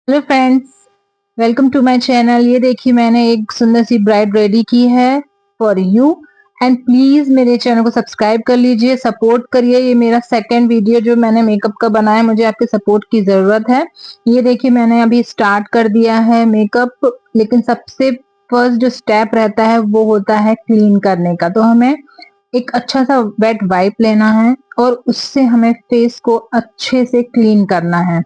Hello friends, welcome to my channel. ये देखिए मैंने एक सुंदर सी ब्राइड रेडी की है फॉर यू। एंड प्लीज मेरे चैनल को सब्सक्राइब कर लीजिए, सपोर्ट करिए। ये मेरा सेकंड वीडियो जो मैंने मेकअप का बनाया, मुझे आपके सपोर्ट की जरूरत है। ये देखिए मैंने अभी स्टार्ट कर दिया है मेकअप, लेकिन सबसे फर्स्ट जो स्टेप रहता है वो होता है क्लीन करने का। तो हमें एक अच्छा सा वेट वाइप लेना है और उससे हमें फेस को अच्छे से क्लीन करना है।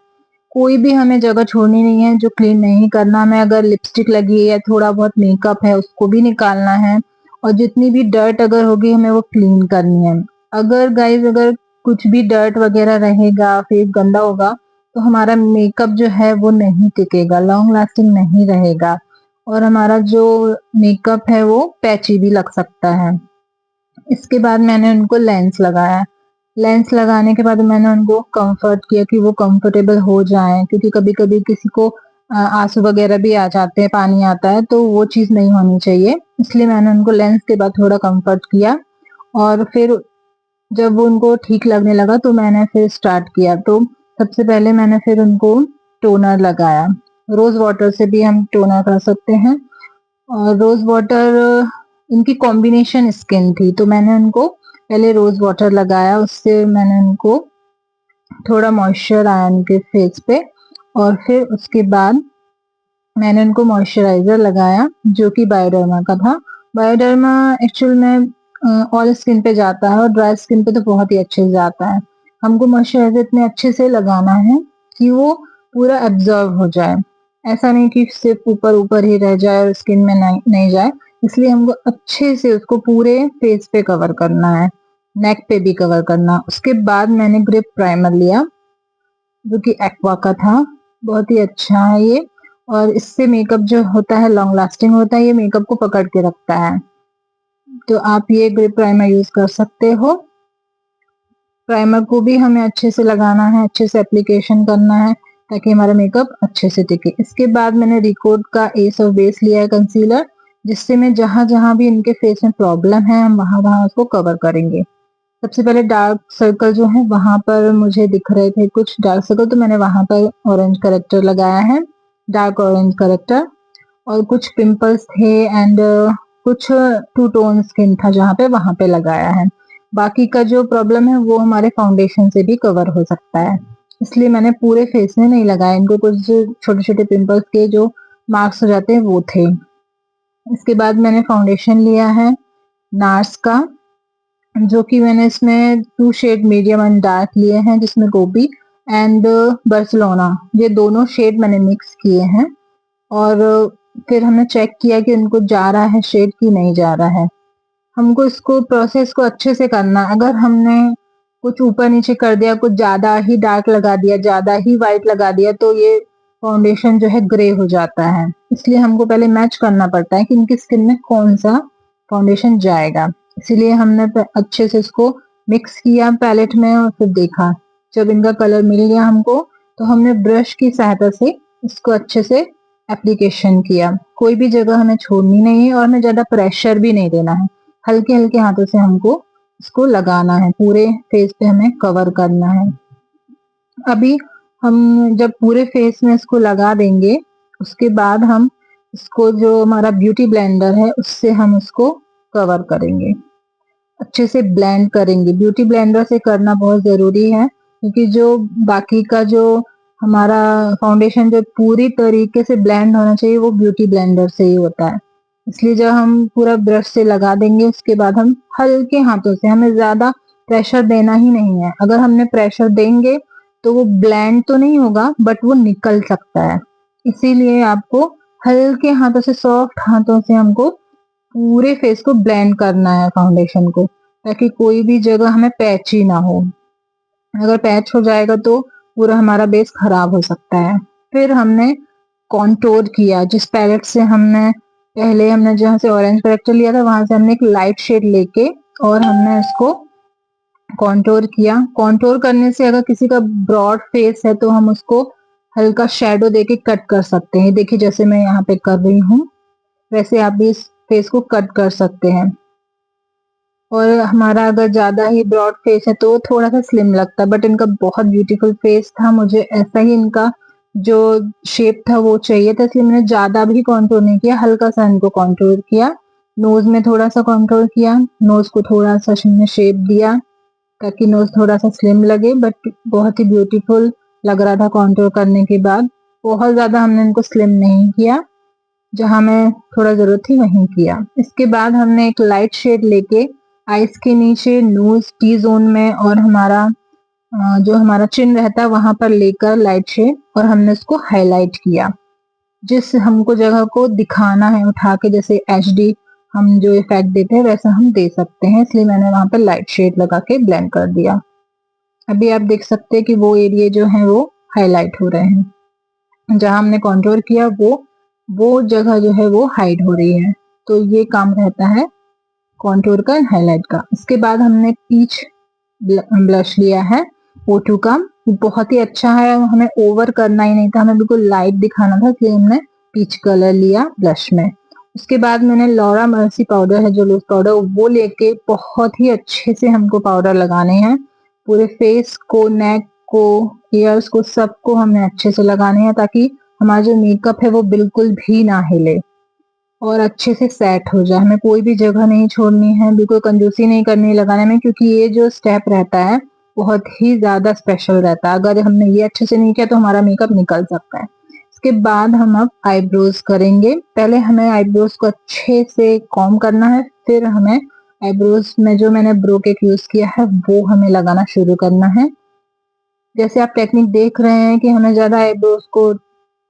कोई भी हमें जगह छोड़नी नहीं है जो क्लीन नहीं करना। हमें अगर लिपस्टिक लगी है या थोड़ा बहुत मेकअप है उसको भी निकालना है, और जितनी भी डर्ट अगर होगी हमें वो क्लीन करनी है। अगर गाइस अगर कुछ भी डर्ट वगैरह रहेगा, फेस गंदा होगा, तो हमारा मेकअप जो है वो नहीं टिकेगा, लॉन्ग लास्टिंग नहीं रहेगा, और हमारा जो मेकअप है वो पैची भी लग सकता है। इसके बाद मैंने उनको लेंस लगाया। लेंस लगाने के बाद मैंने उनको कंफर्ट किया कि वो कंफर्टेबल हो जाएं, क्योंकि कभी कभी किसी को आंसू वगैरह भी आ जाते हैं, पानी आता है, तो वो चीज नहीं होनी चाहिए। इसलिए मैंने उनको लेंस के बाद थोड़ा कंफर्ट किया, और फिर जब वो उनको ठीक लगने लगा तो मैंने फिर स्टार्ट किया। तो सबसे पहले मैंने फिर उनको टोनर लगाया। रोज वाटर से भी हम टोनर कर सकते हैं, और रोज वाटर इनकी कॉम्बिनेशन स्किन थी, तो मैंने उनको पहले रोज वाटर लगाया, उससे मैंने उनको थोड़ा मॉइस्चर आया उनके फेस पे, और फिर उसके बाद मैंने उनको मॉइस्चराइजर लगाया जो कि बायोडर्मा का था। बायोडर्मा एक्चुअल में ऑयल स्किन पे जाता है और ड्राई स्किन पे तो बहुत ही अच्छे से जाता है। हमको मॉइस्चराइजर इतने अच्छे से लगाना है कि वो पूरा एब्जॉर्ब हो जाए, ऐसा नहीं कि सिर्फ ऊपर ऊपर ही रह जाए और स्किन में नहीं जाए। इसलिए हमको अच्छे से उसको पूरे फेस पे कवर करना है, नेक पे भी कवर करना। उसके बाद मैंने ग्रिप प्राइमर लिया जो कि एक्वा का था, बहुत ही अच्छा है ये, और इससे मेकअप जो होता है लॉन्ग लास्टिंग होता है, ये मेकअप को पकड़ के रखता है। तो आप ये ग्रिप प्राइमर यूज कर सकते हो। प्राइमर को भी हमें अच्छे से लगाना है, अच्छे से एप्लीकेशन करना है, ताकि हमारा मेकअप अच्छे से टिके। इसके बाद मैंने रिकोड का एस ऑफ बेस लिया है कंसीलर, जिससे मैं जहां जहां भी इनके फेस में प्रॉब्लम है हम वहां वहां उसको कवर करेंगे। सबसे पहले डार्क सर्कल जो है वहां पर मुझे दिख रहे थे कुछ डार्क सर्कल, तो मैंने वहां पर ऑरेंज करेक्टर लगाया है, डार्क ऑरेंज करेक्टर। और कुछ पिंपल्स थे एंड कुछ टू टोन स्किन था जहाँ पे, वहां पे लगाया है। बाकी का जो प्रॉब्लम है वो हमारे फाउंडेशन से भी कवर हो सकता है, इसलिए मैंने पूरे फेस में नहीं लगाया। इनको कुछ छोटे छोटे पिंपल्स के जो मार्क्स हो जाते हैं वो थे। इसके बाद मैंने फाउंडेशन लिया है नार्स का, जो कि मैंने इसमें 2 शेड मीडियम एंड डार्क लिए हैं, जिसमें गोबी एंड बार्सिलोना, ये दोनों शेड मैंने मिक्स किए हैं। और फिर हमने चेक किया कि उनको जा रहा है शेड की नहीं जा रहा है। हमको इसको प्रोसेस को अच्छे से करना है। अगर हमने कुछ ऊपर नीचे कर दिया, कुछ ज्यादा ही डार्क लगा दिया, ज्यादा ही वाइट लगा दिया, तो ये फाउंडेशन जो है ग्रे हो जाता है। इसलिए हमको पहले मैच करना पड़ता है कि इनकी स्किन में कौन सा फाउंडेशन जाएगा। इसीलिए हमने अच्छे से इसको मिक्स किया पैलेट में, और फिर देखा जब इनका कलर मिल गया हमको, तो हमने ब्रश की सहायता से इसको अच्छे से एप्लीकेशन किया। कोई भी जगह हमें छोड़नी नहीं है, और हमें ज्यादा प्रेशर भी नहीं देना है। हल्के हल्के हाथों से हमको इसको लगाना है, पूरे फेस पे हमें कवर करना है। अभी हम जब पूरे फेस में इसको लगा देंगे, उसके बाद हम इसको जो हमारा ब्यूटी ब्लेंडर है उससे हम इसको कवर करेंगे, अच्छे से ब्लेंड करेंगे। ब्यूटी ब्लेंडर से करना बहुत जरूरी है, क्योंकि जो बाकी का जो हमारा फाउंडेशन जो पूरी तरीके से ब्लेंड होना चाहिए वो ब्यूटी ब्लेंडर से ही होता है। इसलिए जब हम पूरा ब्रश से लगा देंगे, उसके बाद हम हल्के हाथों से, हमें ज्यादा प्रेशर देना ही नहीं है। अगर हमने प्रेशर देंगे तो वो ब्लेंड तो नहीं होगा, बट वो निकल सकता है। इसीलिए आपको हल्के हाथों से, सॉफ्ट हाथों से हमको पूरे फेस को ब्लेंड करना है फाउंडेशन को, ताकि कोई भी जगह हमें पैची ना हो। अगर पैच हो जाएगा तो पूरा हमारा बेस खराब हो सकता है। फिर हमने कॉन्टोर किया, जिस पैलेट से हमने जहां से ऑरेंज करेक्टर लिया था वहां से हमने एक लाइट शेड लेके और हमने इसको कॉन्टोर किया। कॉन्टोर करने से अगर किसी का ब्रॉड फेस है तो हम उसको हल्का शेडो देके कट कर सकते हैं। देखिए जैसे मैं यहाँ पे कर रही हूँ, वैसे आप भी इस फेस को कट कर सकते हैं। और हमारा अगर ज्यादा ही ब्रॉड फेस है तो थोड़ा सा स्लिम लगता है, बट इनका बहुत ब्यूटीफुल फेस था, मुझे ऐसा ही इनका जो शेप था वो चाहिए था, इसलिए मैंने ज्यादा भी कॉन्टूर नहीं किया, हल्का सा इनको कॉन्टूर किया। नोज में थोड़ा सा कॉन्टूर किया, नोज को थोड़ा सा हमने शेप दिया ताकि नोज थोड़ा सा स्लिम लगे, बट बहुत ही ब्यूटीफुल लग रहा था कॉन्टूर करने के बाद। बहुत ज्यादा हमने इनको स्लिम नहीं किया, जहां में थोड़ा जरूरत थी वहीं किया। इसके बाद हमने एक लाइट शेड लेके आईज के नीचे, नोज टी जोन में और हमारा जो हमारा चिन रहता है वहां पर लेकर लाइट शेड, और हमने उसको हाईलाइट किया। जिस हमको जगह को दिखाना है उठा के, जैसे एचडी हम जो इफेक्ट देते हैं वैसा हम दे सकते हैं, इसलिए मैंने वहां पर लाइट शेड लगा के ब्लेंड कर दिया। अभी आप देख सकते हैं कि वो एरिया जो है वो हाईलाइट हो रहे हैं, जहां हमने कॉन्टूर किया वो जगह जो है वो हाइड हो रही है। तो ये काम रहता है कॉन्टूर का, हाईलाइट का। इसके बाद हमने पीच ब्लश लिया है O2 का, बहुत ही अच्छा है, हमें ओवर करना ही नहीं था, हमें बिल्कुल लाइट दिखाना था, इसलिए हमने पीच कलर लिया ब्लश में। उसके बाद मैंने लॉरा मर्सी पाउडर है जो लूज पाउडर, वो लेके बहुत ही अच्छे से हमको पाउडर लगाने हैं, पूरे फेस को, नेक को, ईयर्स को, सबको हमें अच्छे से लगाने हैं ताकि हमारा जो मेकअप है वो बिल्कुल भी ना हिले और अच्छे से सेट हो जाए। हमें कोई भी जगह नहीं छोड़नी है, बिल्कुल कंजूसी नहीं करनी लगाने में, क्योंकि ये जो स्टेप रहता है बहुत ही ज्यादा स्पेशल रहता है। अगर हमने ये अच्छे से नहीं किया तो हमारा मेकअप निकल सकता है। इसके बाद हम अब आईब्रोज करेंगे। पहले हमें आईब्रोज को अच्छे से कॉम्ब करना है, फिर हमें आईब्रोज में जो मैंने ब्रो केक यूज किया है वो हमें लगाना शुरू करना है। जैसे आप टेक्निक देख रहे हैं कि हमें ज्यादा आईब्रोज को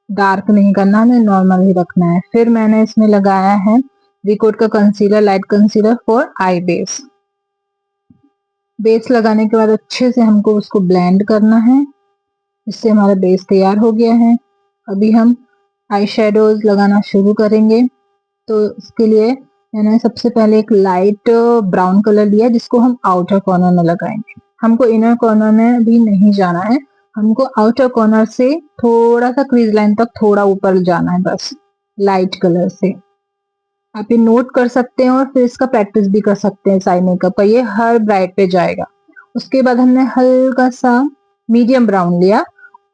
डार्क नहीं करना, हमें नॉर्मल ही रखना है। फिर मैंने इसमें लगाया है रिकोट का concealer, light concealer for I base. Base लगाने के बाद अच्छे से हमको उसको ब्लेंड करना है, इससे हमारा बेस तैयार हो गया है। अभी हम आई शेडोज लगाना शुरू करेंगे। तो इसके लिए मैंने सबसे पहले एक लाइट ब्राउन कलर लिया जिसको हम आउटर कॉर्नर में लगाएंगे। हमको इनर कॉर्नर में भी नहीं जाना है, हमको आउटर कॉर्नर से थोड़ा सा क्रीज लाइन तक थोड़ा ऊपर जाना है, बस लाइट कलर से। आप ये नोट कर सकते हैं और फिर इसका प्रैक्टिस भी कर सकते हैं। साई मेकअप का ये हर ब्राइड पे जाएगा। उसके बाद हमने हल्का सा मीडियम ब्राउन लिया,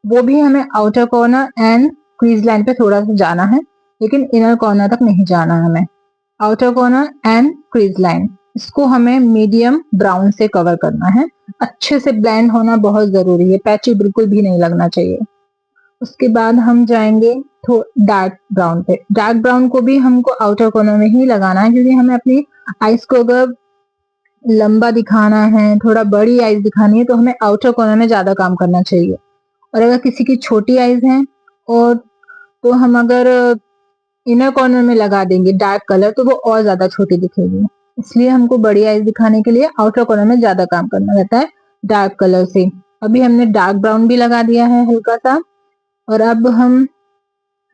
वो भी हमें outer corner and crease line पे थोड़ा सा जाना है, लेकिन इनर कॉर्नर तक नहीं जाना है हमें। Outer corner and crease line, इसको हमें मीडियम ब्राउन से कवर करना है। अच्छे से ब्लेंड होना बहुत जरूरी है, पैची बिल्कुल भी नहीं लगना चाहिए। उसके बाद हम जाएंगे डार्क ब्राउन पे। डार्क ब्राउन को भी हमको आउटर कॉर्नर में ही लगाना है, क्योंकि हमें अपनी आईज को अगर लंबा दिखाना है, थोड़ा बड़ी आईज दिखानी है, तो हमें आउटर कॉर्नर में ज्यादा काम करना चाहिए। और अगर किसी की छोटी आईज है और तो हम अगर इनर कॉर्नर में लगा देंगे डार्क कलर तो वो और ज्यादा छोटी दिखेगी। इसलिए हमको बड़ी आईज दिखाने के लिए आउटर कॉर्नर में ज्यादा काम करना रहता है डार्क कलर से। अभी हमने डार्क ब्राउन भी लगा दिया है हल्का सा, और अब हम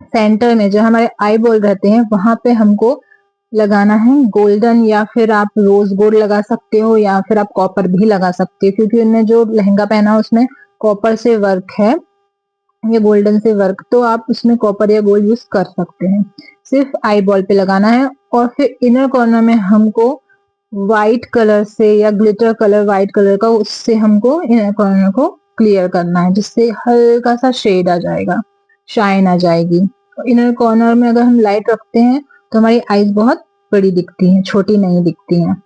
सेंटर में जो हमारे आई बॉल रहते हैं वहां पे हमको लगाना है गोल्डन, या फिर आप रोज गोल्ड लगा सकते हो, या फिर आप कॉपर भी लगा सकते हो, क्योंकि उन्होंने जो लहंगा पहना उसमें कॉपर से वर्क है या गोल्डन से वर्क, तो आप उसमें कॉपर या गोल्ड यूज कर सकते हैं। सिर्फ आई बॉल पे लगाना है। और फिर इनर कॉर्नर में हमको व्हाइट कलर से या ग्लिटर कलर व्हाइट कलर का, उससे हमको इनर कॉर्नर को क्लियर करना है, जिससे हल्का सा शेड आ जाएगा, शाइन आ जाएगी। इनर कॉर्नर में अगर हम लाइट रखते हैं तो हमारी आईज बहुत बड़ी दिखती हैं, छोटी नहीं दिखती हैं।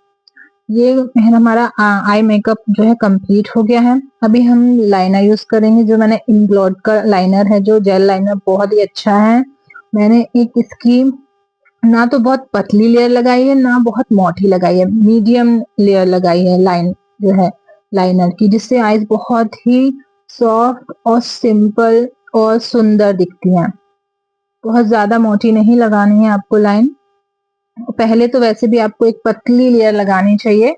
ये हमारा आई मेकअप जो है कंप्लीट हो गया है। अभी हम लाइनर यूज करेंगे, जो मैंने इंग्लॉट का लाइनर है, जो जेल लाइनर बहुत ही अच्छा है। मैंने एक इसकी ना तो बहुत पतली लेयर लगाई है ना बहुत मोटी लगाई है, मीडियम लेयर लगाई है लाइन जो है लाइनर की, जिससे आईज बहुत ही सॉफ्ट और सिंपल और सुंदर दिखती हैं। बहुत ज्यादा मोटी नहीं लगानी है आपको लाइन। पहले तो वैसे भी आपको एक पतली लेयर लगानी चाहिए।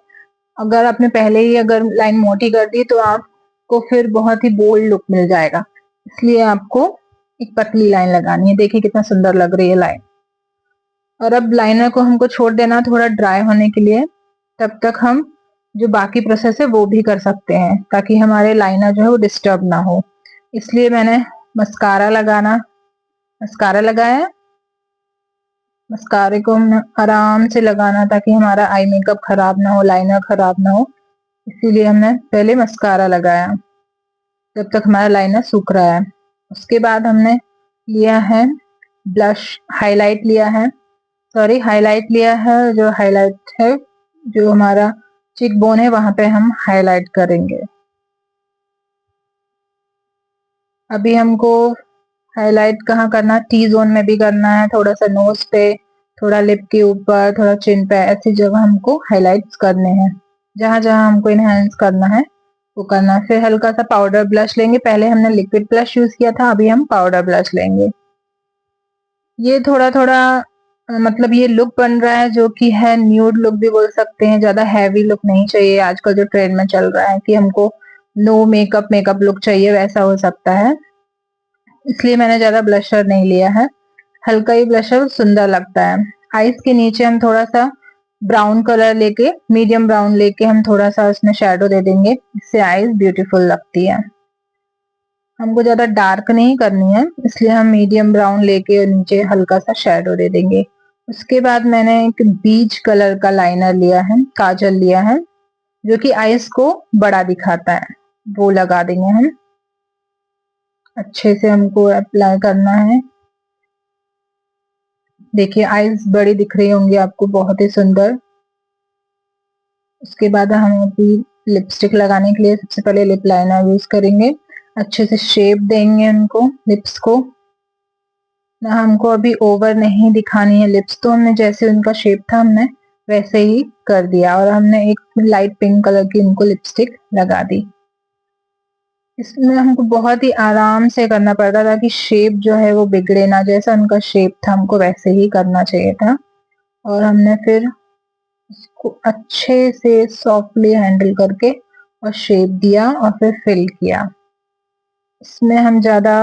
अगर आपने पहले ही अगर लाइन मोटी कर दी तो आपको फिर बहुत ही बोल्ड लुक मिल जाएगा, इसलिए आपको एक पतली लाइन लगानी है। देखिए कितना सुंदर लग रही है लाइन। और अब लाइनर को हमको छोड़ देना थोड़ा ड्राई होने के लिए, तब तक हम जो बाकी प्रोसेस है वो भी कर सकते हैं, ताकि हमारे लाइनर जो है वो डिस्टर्ब ना हो। इसलिए मैंने मस्कारा लगाया। मस्कारे को हमने आराम से लगाना ताकि हमारा आई मेकअप खराब ना हो, लाइनर खराब ना हो, इसीलिए हमने पहले मस्कारा लगाया जब तक हमारा लाइनर सूख रहा है। उसके बाद हमने लिया है ब्लश, हाईलाइट लिया है, हाईलाइट लिया है। जो हाईलाइट है, जो हमारा चिक बोन है वहां पे हम हाईलाइट करेंगे। अभी हमको हाईलाइट कहाँ करना, टी जोन में भी करना है, थोड़ा सा नोज पे, थोड़ा लिप के ऊपर, थोड़ा चिन पे, ऐसी जगह हमको हाईलाइट्स करने हैं। जहां जहां हमको इनहेंस करना है वो करना है। फिर हल्का सा पाउडर ब्लश लेंगे। पहले हमने लिक्विड ब्लश यूज किया था, अभी हम पाउडर ब्लश लेंगे। ये थोड़ा थोड़ा मतलब ये लुक बन रहा है जो कि है न्यूड लुक भी बोल सकते हैं। ज्यादा हैवी लुक नहीं चाहिए। आजकल जो ट्रेंड में चल रहा है कि हमको नो मेकअप मेकअप लुक चाहिए, वैसा हो सकता है, इसलिए मैंने ज्यादा ब्लशर नहीं लिया है। हल्का ही ब्लशर सुंदर लगता है। आईज के नीचे हम थोड़ा सा ब्राउन कलर लेके, मीडियम ब्राउन लेके हम थोड़ा सा उसमें शेडो दे देंगे, इससे आईज ब्यूटीफुल लगती है। हमको ज्यादा डार्क नहीं करनी है, इसलिए हम मीडियम ब्राउन लेके नीचे हल्का सा शेडो दे देंगे। उसके बाद मैंने एक बीच कलर का लाइनर लिया है, काजल लिया है, जो कि आईज को बड़ा दिखाता है, वो लगा देंगे हम। अच्छे से हमको अप्लाई करना है। देखिए आईज बड़ी दिख रही होंगी आपको, बहुत ही सुंदर। उसके बाद हम अभी लिपस्टिक लगाने के लिए सबसे पहले लिप लाइनर यूज करेंगे। अच्छे से शेप देंगे उनको, लिप्स को ना। हमको अभी ओवर नहीं दिखानी है लिप्स, तो हमने जैसे उनका शेप था हमने वैसे ही कर दिया, और हमने एक लाइट पिंक कलर की उनको लिपस्टिक लगा दी। इसमें हमको बहुत ही आराम से करना पड़ता था कि शेप जो है वो बिगड़े ना। जैसा उनका शेप था हमको वैसे ही करना चाहिए था। और हमने फिर उसको अच्छे से सॉफ्टली हैंडल करके और शेप दिया और फिर फिल किया। इसमें हम ज्यादा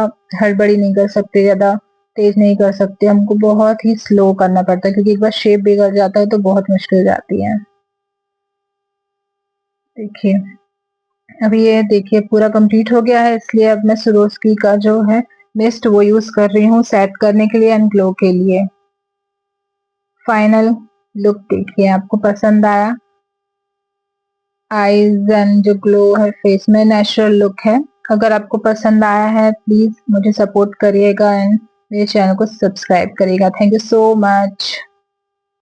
हड़बड़ी नहीं कर सकते, ज्यादा तेज नहीं कर सकते, हमको बहुत ही स्लो करना पड़ता है, क्योंकि एक बार शेप बिगड़ जाता है तो बहुत मुश्किल जाती है। देखिए अभी ये देखिए पूरा कंप्लीट हो गया है, इसलिए अब मैं स्वरोस्की का जो है मिस्ट वो यूज कर रही हूँ सेट करने के लिए एंड ग्लो के लिए। फाइनल लुक देखिए, आपको पसंद आया? आईज एंड जो ग्लो है फेस में, नेचुरल लुक है। अगर आपको पसंद आया है प्लीज मुझे सपोर्ट करिएगा एंड मेरे चैनल को सब्सक्राइब करिएगा। Thank you so much.